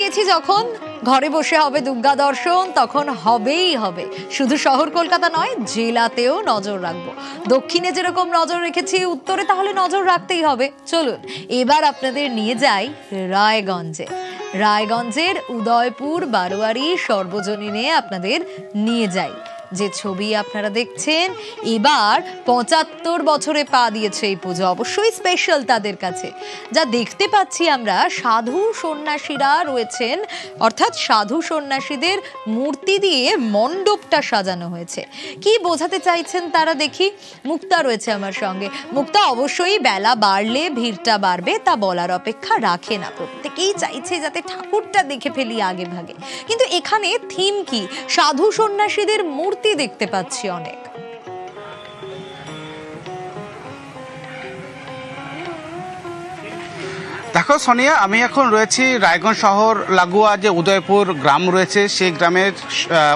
গেছি যখন, ঘরে বসে হবে দুর্গা দর্শন, তখন হবেই হবে। শুধু শহর কলকাতা নয়, জেলাতেও নজর রাখবো। দক্ষিণে যেরকম নজর রেখেছি, উত্তরে তাহলে নজর রাখতেই হবে। চলুন এবার আপনাদের নিয়ে যাই রায়গঞ্জে। রায়গঞ্জের উদয়পুর বারোয়ারি সর্বজনীনে আপনাদের নিয়ে যাই। যে ছবি আপনারা দেখছেন, এবার ৭৫ বছরে পা দিয়েছে এই পুজো। অবশ্যই স্পেশাল তাদের কাছে। যা দেখতে পাচ্ছি আমরা, সাধু সন্ন্যাসীরা রয়েছেন, অর্থাৎ সাধু সন্ন্যাসীদের মূর্তি দিয়ে মণ্ডপটা সাজানো হয়েছে। কি বোঝাতে চাইছেন তারা দেখি। মুক্তা রয়েছে আমার সঙ্গে। মুক্তা, অবশ্যই বেলা বাড়লে ভিড়টা বাড়বে, তা বলার অপেক্ষা রাখে না। প্রত্যেকেই চাইছে যাতে ঠাকুরটা দেখে ফেলি আগে ভাগে। কিন্তু এখানে থিম কি? সাধু সন্ন্যাসীদের মূর্তি দেখতে পাচ্ছি অনেক। দেখো সোনিয়া, আমি এখন রয়েছি রায়গঞ্জ শহর লাগোয়া যে উদয়পুর গ্রাম রয়েছে, সেই গ্রামের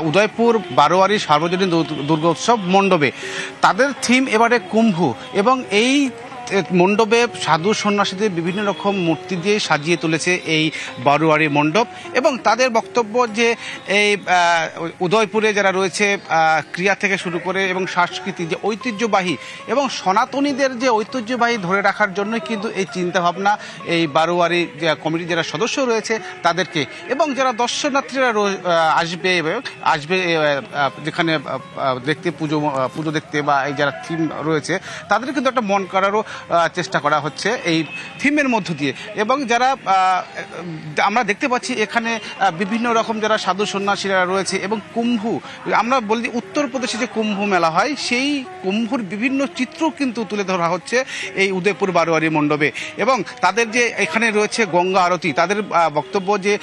উদয়পুর বারোয়ারি সার্বজনীন দুর্গোৎসব মণ্ডপে। তাদের থিম এবারে কুম্ভ, এবং এই মণ্ডপে সাধু সন্ন্যাসীদের বিভিন্ন রকম মূর্তি দিয়ে সাজিয়ে তুলেছে এই বারোয়ারি মণ্ডপ। এবং তাদের বক্তব্য যে এই উদয়পুরে যারা রয়েছে ক্রিয়া থেকে শুরু করে এবং সংস্কৃতি যে ঐতিহ্যবাহী এবং সনাতনীদের যে ঐতিহ্যবাহী ধরে রাখার জন্য কিন্তু এই চিন্তাভাবনা এই বারোয়ারি যে কমিটির যারা সদস্য রয়েছে তাদেরকে, এবং যারা দর্শনার্থীরা আসবে যেখানে দেখতে পুজো দেখতে বা এই যারা থিম রয়েছে তাদের কিন্তু একটা মন করারও চেষ্টা করা হচ্ছে এই থিমের মধ্য দিয়ে। এবং যারা আমরা দেখতে পাচ্ছি এখানে বিভিন্ন রকম যারা সাধু সন্ন্যাসীরা রয়েছে, এবং কুম্ভ, আমরা বলি উত্তরপ্রদেশে যে কুম্ভ মেলা হয়, সেই কুম্ভর বিভিন্ন চিত্র কিন্তু তুলে ধরা হচ্ছে এই উদয়পুর বারোয়ারি মণ্ডপে। এবং তাদের যে এখানে রয়েছে গঙ্গা আরতি, তাদের বক্তব্য যে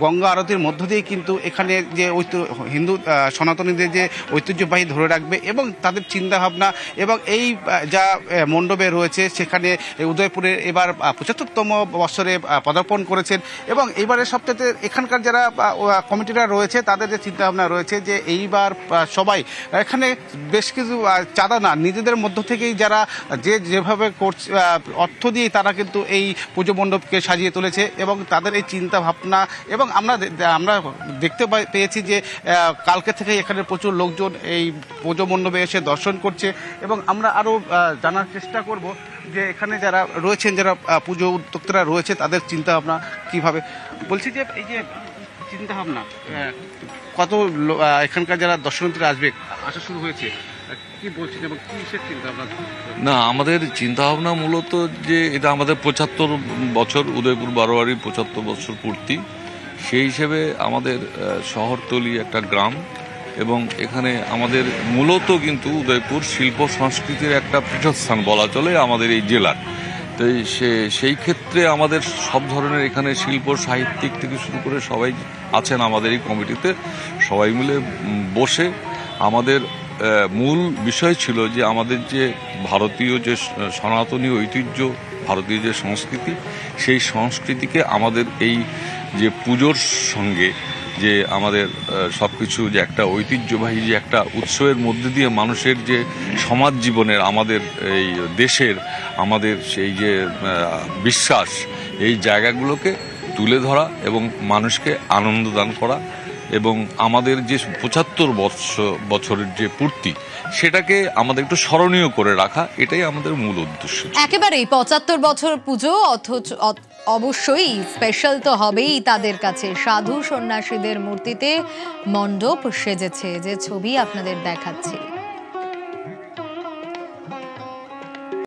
গঙ্গা আরতির মধ্য দিয়ে কিন্তু এখানে যে হিন্দু সনাতনীদের যে ঐতিহ্যবাহী ধরে রাখবে এবং তাদের চিন্তাভাবনা। এবং এই যা মণ্ডপে রয়েছে সেখানে উদয়পুরে এবার ৭৫তম বছরে পদার্পণ করেছেন। এবং এইবারের সপ্তাহে এখানকার যারা কমিটিরা রয়েছে তাদের যে চিন্তাভাবনা রয়েছে যে এইবার সবাই এখানে বেশ কিছু চাঁদা না, নিজেদের মধ্য থেকেই যারা যেভাবে করছে অর্থ দিয়ে তারা কিন্তু এই পুজো মণ্ডপকে সাজিয়ে তুলেছে। এবং তাদের এই চিন্তাভাবনা, এবং আমরা দেখতে পেয়েছি যে কালকে থেকে এখানে প্রচুর লোকজন এই পুজো মণ্ডপে এসে দর্শন করছে। এবং আমরা আরও জানার চেষ্টা করব যে এখানে যারা রয়েছেন, যারা পুজো উদ্যোক্তারা রয়েছে তাদের চিন্তাভাবনা কীভাবে। বলছি যে এই যে চিন্তাভাবনা, কত এখানকার যারা দর্শনার্থীরা আসা শুরু হয়েছে, কি বলছেন এবং কিসের চিন্তাভাবনা? না, আমাদের চিন্তাভাবনা মূলত যে এটা আমাদের ৭৫ বছর, উদয়পুর বারোয়ারি ৭৫ বছর পূর্তি। সেই হিসেবে আমাদের শহরতলি একটা গ্রাম, এবং এখানে আমাদের মূলত কিন্তু উদয়পুর শিল্প সংস্কৃতির একটা পীঠস্থান বলা চলে আমাদের এই জেলার। তো সেই ক্ষেত্রে আমাদের সব ধরনের এখানে শিল্প সাহিত্যিক থেকে শুরু করে সবাই আছেন আমাদের এই কমিটিতে। সবাই মিলে বসে আমাদের মূল বিষয় ছিল যে আমাদের যে ভারতীয় যে সনাতনী ঐতিহ্য, ভারতীয় যে সংস্কৃতি, সেই সংস্কৃতিকে আমাদের এই যে পুজোর সঙ্গে যে আমাদের সব কিছু যে একটা ঐতিহ্যবাহী যে একটা উৎসবের মধ্যে দিয়ে মানুষের যে সমাজ জীবনের, আমাদের এই দেশের, আমাদের সেই যে বিশ্বাস, এই জায়গাগুলোকে তুলে ধরা এবং মানুষকে আনন্দ দান করা, এবং আমাদের যে ৭৫ বছরের যে পূর্তি, সেটাকে আমাদের একটু স্মরণীয় করে রাখা, এটাই আমাদের মূল উদ্দেশ্য। একেবারেই ৭৫ বছর পুজো, অথচ অবশ্যই স্পেশাল তো হবেই তাদের কাছে। সাধু সন্ন্যাসীদের মূর্তিতে মণ্ডপ সেজেছে, যে ছবি আপনাদের দেখাচ্ছি।